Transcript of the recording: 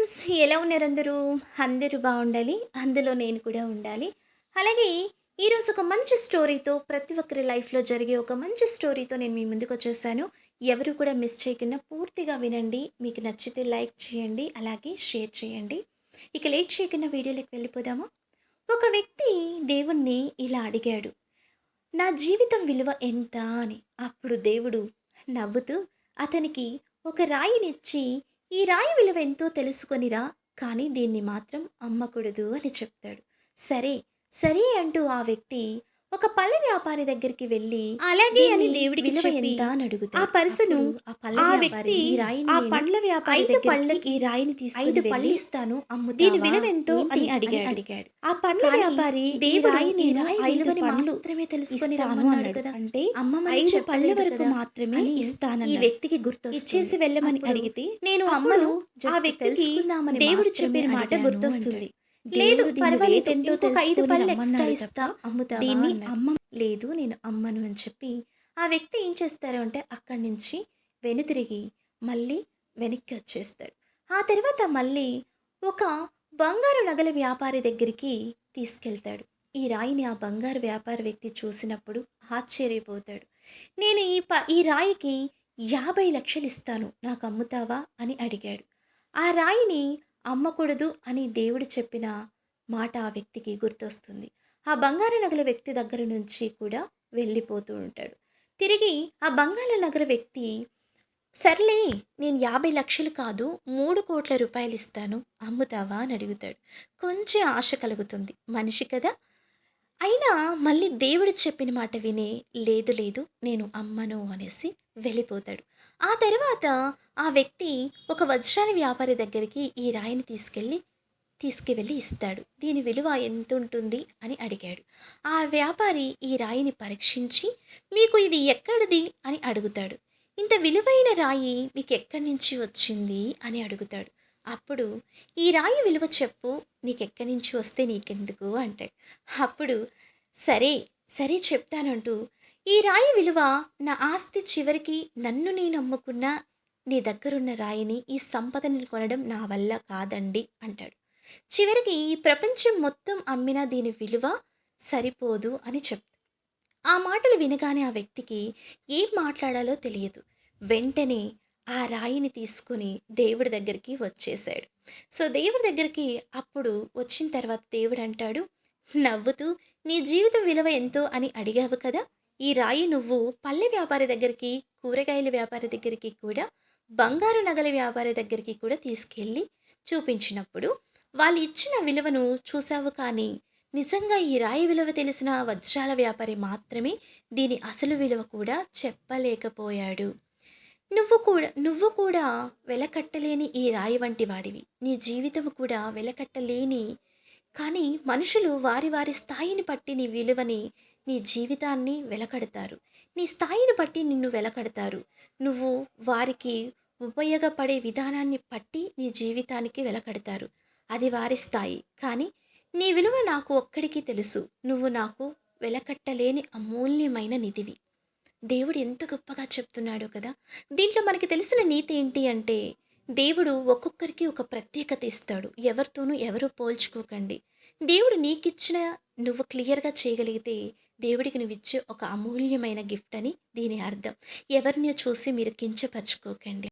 Friends, ఎలా ఉన్నారు అందరూ? అందరూ బాగుండాలి, అందులో నేను కూడా ఉండాలి. అలాగే ఈరోజు ఒక మంచి స్టోరీతో, ప్రతి ఒక్కరి లైఫ్లో జరిగే ఒక మంచి స్టోరీతో నేను మీ ముందుకు వచ్చేసాను. ఎవరు కూడా మిస్ చేయకుండా పూర్తిగా వినండి. మీకు నచ్చితే లైక్ చేయండి, అలాగే షేర్ చేయండి. ఇక లేట్ చేయకుండా వీడియోలోకి వెళ్ళిపోదామా? ఒక వ్యక్తి దేవుణ్ణి ఇలా అడిగాడు, నా జీవితం విలువ ఎంత అని. అప్పుడు దేవుడు నవ్వుతూ అతనికి ఒక రాయినిచ్చి, ఈ రాయి విలువ ఎంతో తెలుసుకొనిరా, కానీ దీన్ని మాత్రం అమ్మకూడదు అని చెప్తాడు. సరే సరే అంటూ ఆ వ్యక్తి ఒక పళ్ళ వ్యాపారి దగ్గరికి వెళ్ళి, అలాగే అని దేవుడికి విలువ చెప్పి ఎంత అని అడుగుతాడు. ఆ పర్సను అప్పుడు ఆ పళ్ళ ఆ వ్యాపారి, వ్యక్తి ఈ రాయిని ఆ నేను పండ్ల వ్యాపారి 5 దగ్గరికి పళ్ళకి ఈ రాయిని తీసుకొని 5 పళ్ళు వెళ్ళి ఇస్తాను, దీని అమ్ముతావా? విలువ ఎంతో ఏంటి అని అడిగాడు. ఆ పండ్ల కానీ వ్యాపారి దేవుడు దేవుడు ఈ రాయి విలువని పండ్లు మాత్రమే తెలుసుకొని ఇస్తాను రమ్మన్నాడు అన్నాడు. కదా, అంటే అమ్మమని 5 పళ్ళ చెప్పలేదు వరకు కదా మాత్రమే అని ఈ ఇస్తానన్నాడు. వ్యక్తికి గుర్తొస్తుంది. ఇచ్చేసి వెళ్ళమని అప్పుడు అడిగితే నేను అప్పుడు అమ్మను ఆ జస్ట్ వ్యక్తికి తెలుసుకుందామని దేవుడు మాత్రమే చెప్పిన మాట అడిగాను గుర్తొస్తుంది. అంటాడు. లేదు దేవుడు దీని పర్వాలేదు, రేట్ ఎంతో ఇంకొక 5 తెలుసుకొని పళ్ళు ఎక్స్ట్రా రమ్మన్నాడు ఇస్తా, తప్ప అమ్ముతావా దీన్ని అన్నాడు. అమ్మ లేదు నేను అమ్మను అని చెప్పి ఆ వ్యక్తి ఏం చేస్తారు అంటే అక్కడి నుంచి వెనుతిరిగి మళ్ళీ వెనక్కి వచ్చేస్తాడు. ఆ తర్వాత మళ్ళీ ఒక బంగారు నగల వ్యాపారి దగ్గరికి తీసుకెళ్తాడు. ఈ రాయిని ఆ బంగారు వ్యాపారి వ్యక్తి చూసినప్పుడు ఆశ్చర్యపోతాడు. నేను ఈ రాయికి 50 లక్షలు ఇస్తాను, నాకు అమ్ముతావా అని అడిగాడు. ఆ రాయిని అమ్మకూడదు అని దేవుడు చెప్పిన మాట ఆ వ్యక్తికి గుర్తొస్తుంది. ఆ బంగారు నగల వ్యక్తి దగ్గర నుంచి కూడా వెళ్ళిపోతూ ఉంటాడు. తిరిగి ఆ బంగారు నగర వ్యక్తి, సర్లే నేను 50 లక్షలు కాదు 3 కోట్ల రూపాయలు ఇస్తాను, అమ్ముతావా అని అడుగుతాడు. కొంచెం ఆశ కలుగుతుంది, మనిషి కదా. అయినా మళ్ళీ దేవుడు చెప్పిన మాట వినే, లేదు లేదు నేను అమ్మను అనేసి వెళ్ళిపోతాడు. ఆ తర్వాత ఆ వ్యక్తి ఒక వజ్రాల వ్యాపారి దగ్గరికి ఈ రాయిని తీసుకువెళ్ళి ఇస్తాడు. దీని విలువ ఎంత ఉంటుంది అని అడిగాడు. ఆ వ్యాపారి ఈ రాయిని పరీక్షించి, మీకు ఇది ఎక్కడిది అని అడుగుతాడు. ఇంత విలువైన రాయి మీకు ఎక్కడి నుంచి వచ్చింది అని అడుగుతాడు. అప్పుడు ఈ రాయి విలువ చెప్పు, నీకెక్కడి నుంచి వస్తే నీకెందుకు అంటాడు. అప్పుడు సరే సరే చెప్తానంటూ, ఈ రాయి విలువ నా ఆస్తి చివరికి నన్ను నేను అమ్ముకున్న నీ దగ్గరున్న రాయిని, ఈ సంపదని కొనడం నా వల్ల కాదండి అంటాడు. చివరికి ఈ ప్రపంచం మొత్తం అమ్మినా దీని విలువ సరిపోదు అని చెప్తాడు. ఆ మాటలు వినగానే ఆ వ్యక్తికి ఏం మాట్లాడాలో తెలియదు. వెంటనే ఆ రాయిని తీసుకుని దేవుడి దగ్గరికి వచ్చేసాడు. సో దేవుడి దగ్గరికి అప్పుడు వచ్చిన తర్వాత దేవుడు అంటాడు నవ్వుతూ, నీ జీవితం విలువ ఎంతో అని అడిగావు కదా, ఈ రాయి నువ్వు పల్లె వ్యాపారి దగ్గరికి, కూరగాయల వ్యాపారి దగ్గరికి కూడా, బంగారు నగల వ్యాపారి దగ్గరికి కూడా తీసుకెళ్ళి చూపించినప్పుడు వాళ్ళు ఇచ్చిన విలువను చూసావు, కానీ నిజంగా ఈ రాయి విలువ తెలిసిన వజ్రాల వ్యాపారి మాత్రమే దీని అసలు విలువ కూడా చెప్పలేకపోయాడు. నువ్వు కూడా వెలకట్టలేని ఈ రాయి వంటి వాడివి. నీ జీవితం కూడా వెలకట్టలేని, కానీ మనుషులు వారి వారి స్థాయిని బట్టి నీ విలువని, నీ జీవితాన్ని వెలకడతారు. నీ స్థాయిని బట్టి నిన్ను వెలకడతారు. నువ్వు వారికి ఉపయోగపడే విధానాన్ని బట్టి నీ జీవితానికి వెలకడతారు. అది వారి స్థాయి. కానీ నీ విలువ నాకు ఒక్కడికి తెలుసు. నువ్వు నాకు వెలకట్టలేని అమూల్యమైన నిధివి. దేవుడు ఎంత గొప్పగా చెప్తున్నాడో కదా. దీంట్లో మనకి తెలిసిన నీతి ఏంటి అంటే, దేవుడు ఒక్కొక్కరికి ఒక ప్రత్యేకత ఇస్తాడు. ఎవరితోనూ ఎవరు పోల్చుకోకండి. దేవుడు నీకిచ్చిన నువ్వు క్లియర్గా చేయగలిగితే దేవుడికి నువ్వు ఇచ్చే ఒక అమూల్యమైన గిఫ్ట్ అని దీని అర్థం. ఎవరిని చూసి మీరు కించపరచుకోకండి.